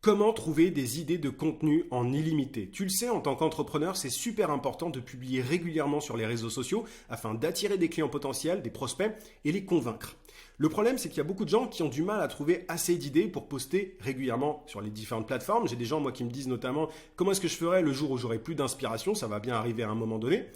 Comment trouver des idées de contenu en illimité? Tu le sais, en tant qu'entrepreneur, c'est super important de publier régulièrement sur les réseaux sociaux afin d'attirer des clients potentiels, des prospects et les convaincre. Le problème, c'est qu'il y a beaucoup de gens qui ont du mal à trouver assez d'idées pour poster régulièrement sur les différentes plateformes. J'ai des gens, moi, qui me disent notamment comment est-ce que je ferais le jour où j'aurai plus d'inspiration. Ça va bien arriver à un moment donné.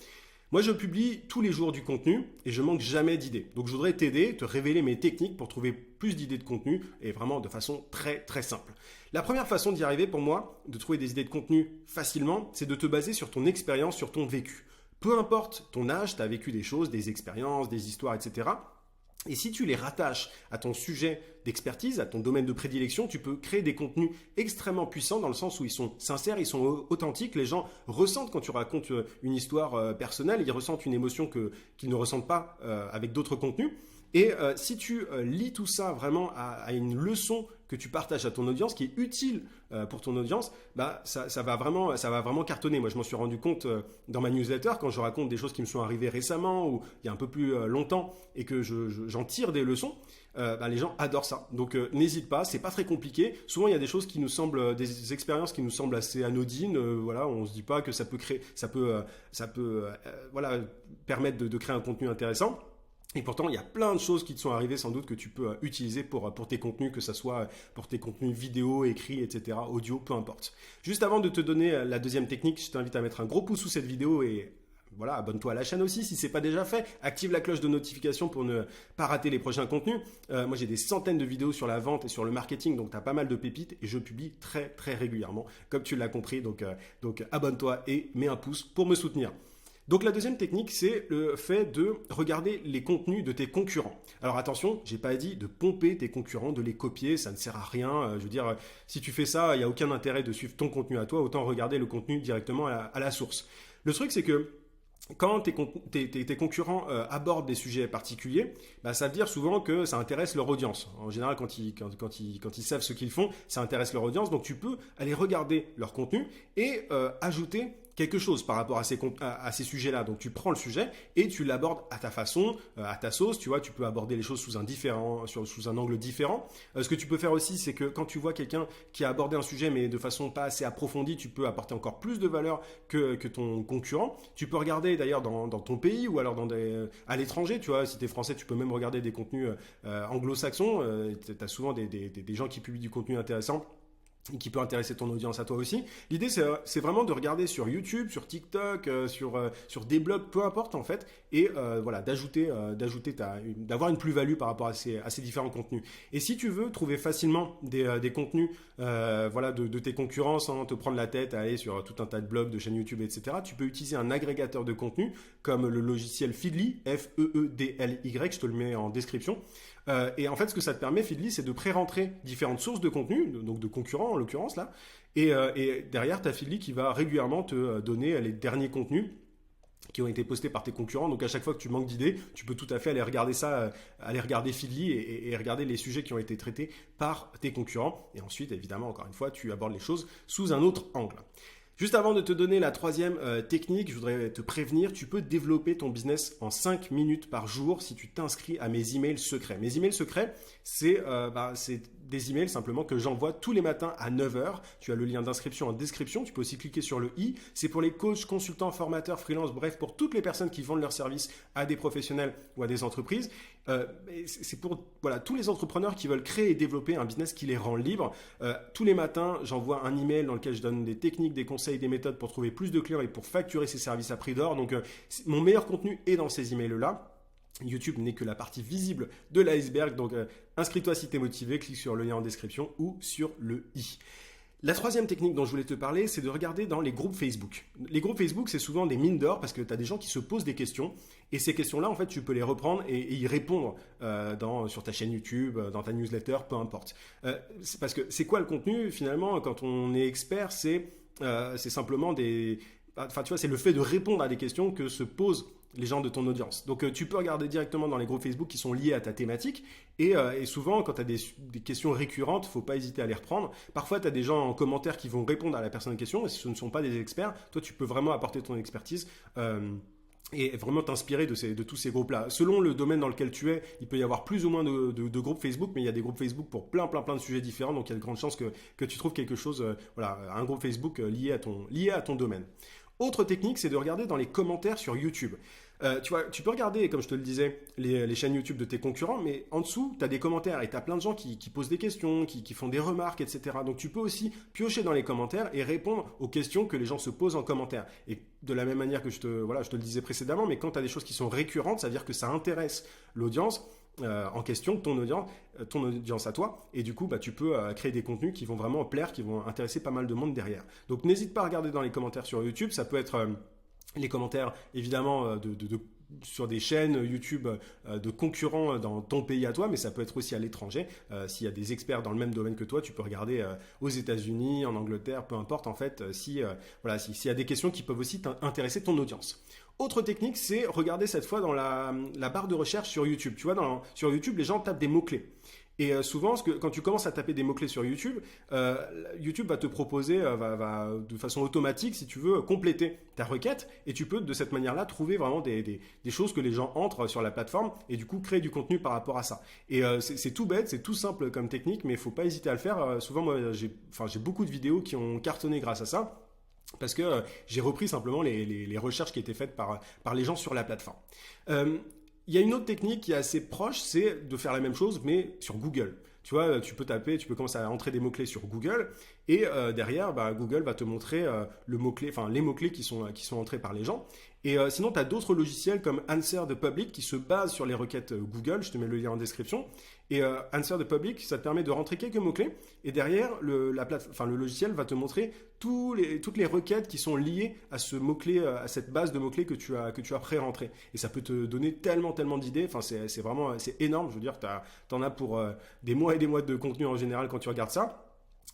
Moi, je publie tous les jours du contenu et je manque jamais d'idées. Donc, je voudrais t'aider, te révéler mes techniques pour trouver plus d'idées de contenu et vraiment de façon très très simple. La première façon d'y arriver pour moi, de trouver des idées de contenu facilement, c'est de te baser sur ton expérience, sur ton vécu. Peu importe ton âge, tu as vécu des choses, des expériences, des histoires, etc. Et si tu les rattaches à ton sujet d'expertise, à ton domaine de prédilection, tu peux créer des contenus extrêmement puissants dans le sens où ils sont sincères, ils sont authentiques. Les gens ressentent quand tu racontes une histoire personnelle, ils ressentent une émotion qu'ils ne ressentent pas avec d'autres contenus. Et si tu lis tout ça vraiment à une leçon que tu partages à ton audience, qui est utile pour ton audience, bah, ça va vraiment cartonner. Moi, je m'en suis rendu compte dans ma newsletter quand je raconte des choses qui me sont arrivées récemment ou il y a un peu plus longtemps et que j'en tire des leçons. Bah, les gens adorent ça. Donc n'hésite pas, c'est pas très compliqué. Souvent il y a des choses qui nous semblent, des expériences qui nous semblent assez anodines. Voilà, on se dit pas que ça peut voilà, permettre de créer un contenu intéressant. Et pourtant, il y a plein de choses qui te sont arrivées sans doute que tu peux utiliser pour tes contenus, que ce soit pour tes contenus vidéo, écrits, etc., audio, peu importe. Juste avant de te donner la deuxième technique, je t'invite à mettre un gros pouce sous cette vidéo et voilà, abonne-toi à la chaîne aussi si ce n'est pas déjà fait. Active la cloche de notification pour ne pas rater les prochains contenus. Moi, j'ai des centaines de vidéos sur la vente et sur le marketing, donc tu as pas mal de pépites et je publie très très régulièrement, comme tu l'as compris. Donc abonne-toi et mets un pouce pour me soutenir. Donc la deuxième technique, c'est le fait de regarder les contenus de tes concurrents. Alors attention, j'ai pas dit de pomper tes concurrents, de les copier, ça ne sert à rien. Je veux dire, si tu fais ça, il n'y a aucun intérêt de suivre ton contenu à toi, autant regarder le contenu directement à la source. Le truc, c'est que quand tes concurrents abordent des sujets particuliers, bah, ça veut dire souvent que ça intéresse leur audience. En général, quand ils savent ce qu'ils font, ça intéresse leur audience. Donc tu peux aller regarder leur contenu et ajouter quelque chose par rapport à ces sujets-là. Donc tu prends le sujet et tu l'abordes à ta façon, à ta sauce. Tu vois, tu peux aborder les choses sous un angle différent. Ce que tu peux faire aussi, c'est que quand tu vois quelqu'un qui a abordé un sujet mais de façon pas assez approfondie, tu peux apporter encore plus de valeur que ton concurrent. Tu peux regarder d'ailleurs dans ton pays ou alors à l'étranger. Tu vois, si tu es français, tu peux même regarder des contenus anglo-saxons. Tu as souvent des gens qui publient du contenu intéressant et qui peut intéresser ton audience à toi aussi. L'idée, c'est vraiment de regarder sur YouTube, sur TikTok, sur des blogs, peu importe en fait, et voilà, d'avoir une plus-value par rapport à ces différents contenus. Et si tu veux trouver facilement des contenus voilà, de tes concurrents sans te prendre la tête à aller sur tout un tas de blogs, de chaînes YouTube, etc., tu peux utiliser un agrégateur de contenu comme le logiciel Feedly, Feedly, je te le mets en description. Et en fait, ce que ça te permet, Feedly, c'est de pré-rentrer différentes sources de contenu, donc de concurrents en l'occurrence là, et derrière, tu as Feedly qui va régulièrement te donner les derniers contenus qui ont été postés par tes concurrents. Donc à chaque fois que tu manques d'idées, tu peux tout à fait aller regarder ça, aller regarder Feedly et regarder les sujets qui ont été traités par tes concurrents. Et ensuite, évidemment, encore une fois, tu abordes les choses sous un autre angle. Juste avant de te donner la troisième technique, je voudrais te prévenir, tu peux développer ton business en 5 minutes par jour si tu t'inscris à mes emails secrets. Mes emails secrets, c'est des emails simplement que j'envoie tous les matins à 9h. Tu as le lien d'inscription en description. Tu peux aussi cliquer sur le i. C'est pour les coachs, consultants, formateurs, freelance, bref, pour toutes les personnes qui vendent leurs services à des professionnels ou à des entreprises. C'est pour voilà, tous les entrepreneurs qui veulent créer et développer un business qui les rend libres. Tous les matins, j'envoie un email dans lequel je donne des techniques, des conseils, des méthodes pour trouver plus de clients et pour facturer ces services à prix d'or. Donc, mon meilleur contenu est dans ces emails-là. YouTube n'est que la partie visible de l'iceberg, donc inscris-toi si tu es motivé, clique sur le lien en description ou sur le i. La troisième technique dont je voulais te parler, c'est de regarder dans les groupes Facebook. Les groupes Facebook, c'est souvent des mines d'or parce que tu as des gens qui se posent des questions et ces questions-là, en fait, tu peux les reprendre et y répondre sur ta chaîne YouTube, dans ta newsletter, peu importe. Parce que c'est quoi le contenu finalement quand on est expert, c'est simplement enfin, tu vois, c'est le fait de répondre à des questions que se posent les gens de ton audience. Donc tu peux regarder directement dans les groupes Facebook qui sont liés à ta thématique et souvent quand tu as des questions récurrentes, il ne faut pas hésiter à les reprendre. Parfois tu as des gens en commentaire qui vont répondre à la personne en question et si ce ne sont pas des experts, toi tu peux vraiment apporter ton expertise et vraiment t'inspirer de tous ces groupes-là. Selon le domaine dans lequel tu es, il peut y avoir plus ou moins de groupes Facebook, mais il y a des groupes Facebook pour plein de sujets différents, donc il y a de grandes chances que tu trouves quelque chose, voilà, un groupe Facebook lié à ton domaine. Autre technique, c'est de regarder dans les commentaires sur YouTube. Tu vois, tu peux regarder, comme je te le disais, les chaînes YouTube de tes concurrents, mais en dessous, tu as des commentaires et tu as plein de gens qui posent des questions, qui font des remarques, etc. Donc tu peux aussi piocher dans les commentaires et répondre aux questions que les gens se posent en commentaire. Et de la même manière que je te le disais précédemment, mais quand tu as des choses qui sont récurrentes, ça veut dire que ça intéresse l'audience en question, ton audience à toi, et du coup bah, tu peux créer des contenus qui vont vraiment plaire, qui vont intéresser pas mal de monde derrière. Donc n'hésite pas à regarder dans les commentaires sur YouTube, ça peut être les commentaires évidemment sur des chaînes YouTube de concurrents dans ton pays à toi, mais ça peut être aussi à l'étranger. S'il y a des experts dans le même domaine que toi, tu peux regarder aux États-Unis, en Angleterre, peu importe en fait, s'il y a des questions qui peuvent aussi intéresser ton audience. Autre technique, c'est regarder cette fois dans la barre de recherche sur YouTube. Tu vois, sur YouTube, les gens tapent des mots-clés. Et souvent, quand tu commences à taper des mots-clés sur YouTube, YouTube va te proposer, va de façon automatique, si tu veux, compléter ta requête. Et tu peux, de cette manière-là, trouver vraiment des choses que les gens entrent sur la plateforme et du coup créer du contenu par rapport à ça. Et c'est tout bête, c'est tout simple comme technique, mais il ne faut pas hésiter à le faire. Souvent, moi, j'ai beaucoup de vidéos qui ont cartonné grâce à ça. Parce que j'ai repris simplement les recherches qui étaient faites par les gens sur la plateforme. Il y a une autre technique qui est assez proche, c'est de faire la même chose, mais sur Google. Tu vois, tu peux commencer à entrer des mots-clés sur Google, et derrière, bah, Google va te montrer les mots-clés qui sont entrés par les gens. Et sinon, tu as d'autres logiciels comme Answer the Public qui se basent sur les requêtes Google. Je te mets le lien en description. Et Answer the Public, ça te permet de rentrer quelques mots-clés. Et derrière, le logiciel va te montrer toutes les requêtes qui sont liées à ce mot-clé, à cette base de mots-clés que tu as pré-rentré. Et ça peut te donner tellement d'idées. Enfin, c'est énorme. Je veux dire, tu en as pour des mois et des mois de contenu en général quand tu regardes ça.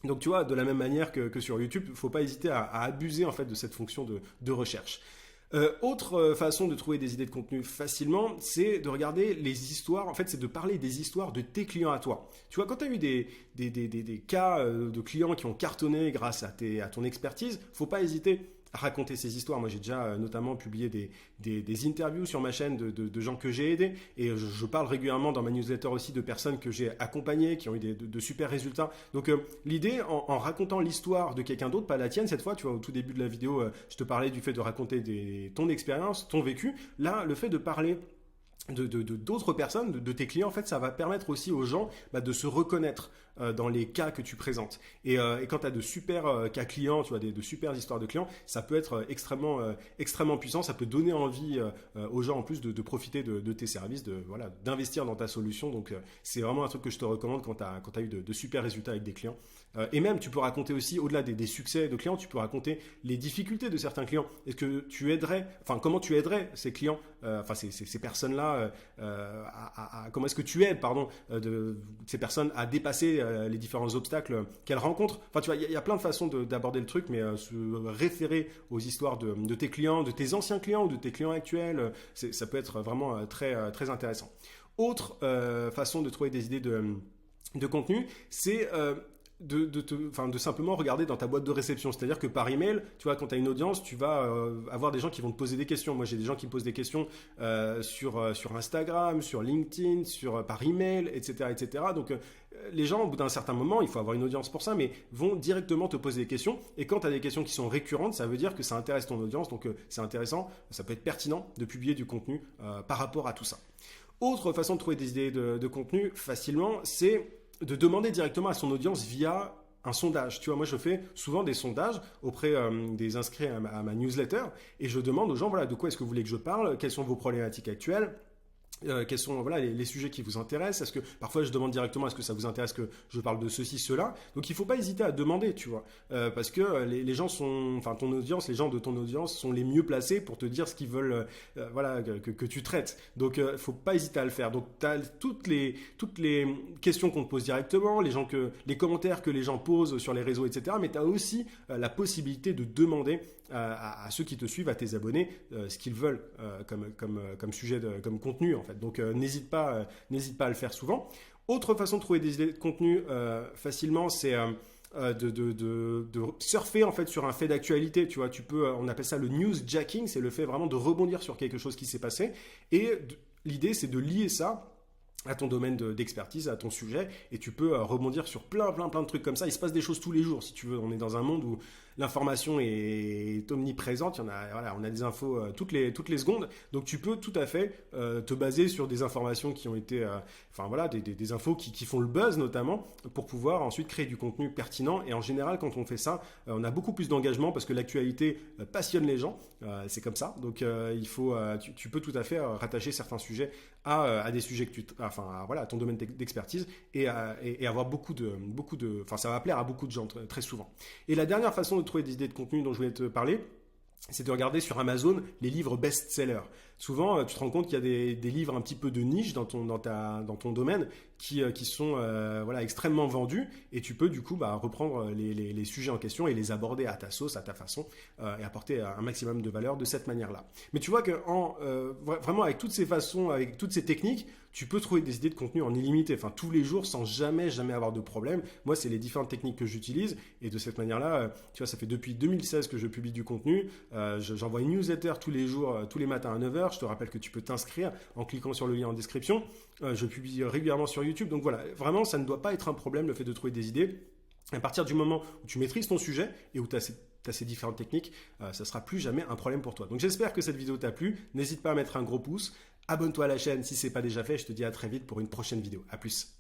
Donc tu vois, de la même manière que sur YouTube, il ne faut pas hésiter à abuser en fait de cette fonction de recherche. Autre façon de trouver des idées de contenu facilement, c'est de regarder les histoires. En fait, c'est de parler des histoires de tes clients à toi. Tu vois, quand tu as eu des cas de clients qui ont cartonné grâce à ton expertise, faut pas hésiter à raconter ces histoires. Moi, j'ai déjà notamment publié des interviews sur ma chaîne de gens que j'ai aidés, et je parle régulièrement dans ma newsletter aussi de personnes que j'ai accompagnées, qui ont eu de super résultats. Donc l'idée, en racontant l'histoire de quelqu'un d'autre, pas la tienne cette fois, tu vois, au tout début de la vidéo, je te parlais du fait de raconter ton expérience, ton vécu. Là, le fait de parler d'autres personnes, de tes clients, en fait, ça va permettre aussi aux gens de se reconnaître dans les cas que tu présentes. Et quand tu as de super cas clients, tu vois, de super histoires de clients, ça peut être extrêmement puissant. Ça peut donner envie aux gens en plus de profiter de tes services, d'investir dans ta solution. Donc, c'est vraiment un truc que je te recommande quand tu as eu de super résultats avec des clients. Et même, tu peux raconter aussi, au-delà des succès de clients, tu peux raconter les difficultés de certains clients. Est-ce que tu aiderais, comment tu aiderais ces clients, ces personnes-là, comment est-ce que tu aides, ces personnes à dépasser les différents obstacles qu'elles rencontrent. Enfin, tu vois, il y a plein de façons d'aborder le truc, mais se référer aux histoires de tes clients, de tes anciens clients ou de tes clients actuels, ça peut être vraiment très intéressant. Autre façon de trouver des idées de contenu, c'est de simplement regarder dans ta boîte de réception. C'est-à-dire que par email, tu vois, quand tu as une audience, tu vas avoir des gens qui vont te poser des questions. Moi, j'ai des gens qui me posent des questions sur Instagram, sur LinkedIn, par email, etc., etc. Donc, les gens, au bout d'un certain moment, il faut avoir une audience pour ça, mais vont directement te poser des questions. Et quand tu as des questions qui sont récurrentes, ça veut dire que ça intéresse ton audience. Donc, c'est intéressant, ça peut être pertinent de publier du contenu par rapport à tout ça. Autre façon de trouver des idées de contenu facilement, c'est de demander directement à son audience via un sondage. Tu vois, moi, je fais souvent des sondages auprès des inscrits à ma newsletter, et je demande aux gens, voilà, de quoi est-ce que vous voulez que je parle, quelles sont vos problématiques actuelles, quels sont les sujets qui vous intéressent. Est-ce que parfois je demande directement, est-ce que ça vous intéresse que je parle de ceci, cela. Donc il ne faut pas hésiter à demander, tu vois, parce que les gens ton audience, les gens de ton audience sont les mieux placés pour te dire ce qu'ils veulent, que tu traites. Donc il ne faut pas hésiter à le faire. Donc tu as toutes les questions qu'on te pose directement, les commentaires que les gens posent sur les réseaux, etc. Mais tu as aussi la possibilité de demander à ceux qui te suivent, à tes abonnés, ce qu'ils veulent comme sujet, comme contenu en fait. Donc n'hésite pas à le faire souvent. Autre façon de trouver des idées de contenu facilement, c'est de surfer en fait sur un fait d'actualité. Tu vois, on appelle ça le newsjacking, c'est le fait vraiment de rebondir sur quelque chose qui s'est passé. Et l'idée, c'est de lier ça à ton domaine d'expertise, à ton sujet, et tu peux rebondir sur plein de trucs comme ça. Il se passe des choses tous les jours, si tu veux. On est dans un monde où l'information est omniprésente. Voilà, on a des infos toutes les secondes. Donc tu peux tout à fait te baser sur des informations qui ont été, enfin voilà, des infos qui font le buzz notamment, pour pouvoir ensuite créer du contenu pertinent. Et en général, quand on fait ça, on a beaucoup plus d'engagement parce que l'actualité passionne les gens. C'est comme ça. Donc tu peux tout à fait rattacher certains sujets à des sujets que voilà, à ton domaine d'expertise et avoir enfin ça va plaire à beaucoup de gens très souvent. Et la dernière façon de trouver des idées de contenu dont je voulais te parler, c'est de regarder sur Amazon les livres best-sellers. Souvent, tu te rends compte qu'il y a des livres un petit peu de niche dans ton domaine qui sont voilà, extrêmement vendus, et tu peux du coup reprendre les sujets en question et les aborder à ta sauce, à ta façon, et apporter un maximum de valeur de cette manière-là. Mais tu vois que vraiment avec toutes ces façons, avec toutes ces techniques, tu peux trouver des idées de contenu en illimité, enfin tous les jours sans jamais avoir de problème. Moi, c'est les différentes techniques que j'utilise, et de cette manière-là, tu vois, ça fait depuis 2016 que je publie du contenu. J'envoie une newsletter tous les jours, tous les matins à 9h. Je te rappelle que tu peux t'inscrire en cliquant sur le lien en description. Je publie régulièrement sur YouTube. Donc voilà, vraiment, ça ne doit pas être un problème le fait de trouver des idées. À partir du moment où tu maîtrises ton sujet et où tu as ces différentes techniques, ça ne sera plus jamais un problème pour toi. Donc j'espère que cette vidéo t'a plu. N'hésite pas à mettre un gros pouce. Abonne-toi à la chaîne si ce n'est pas déjà fait. Je te dis à très vite pour une prochaine vidéo. À plus.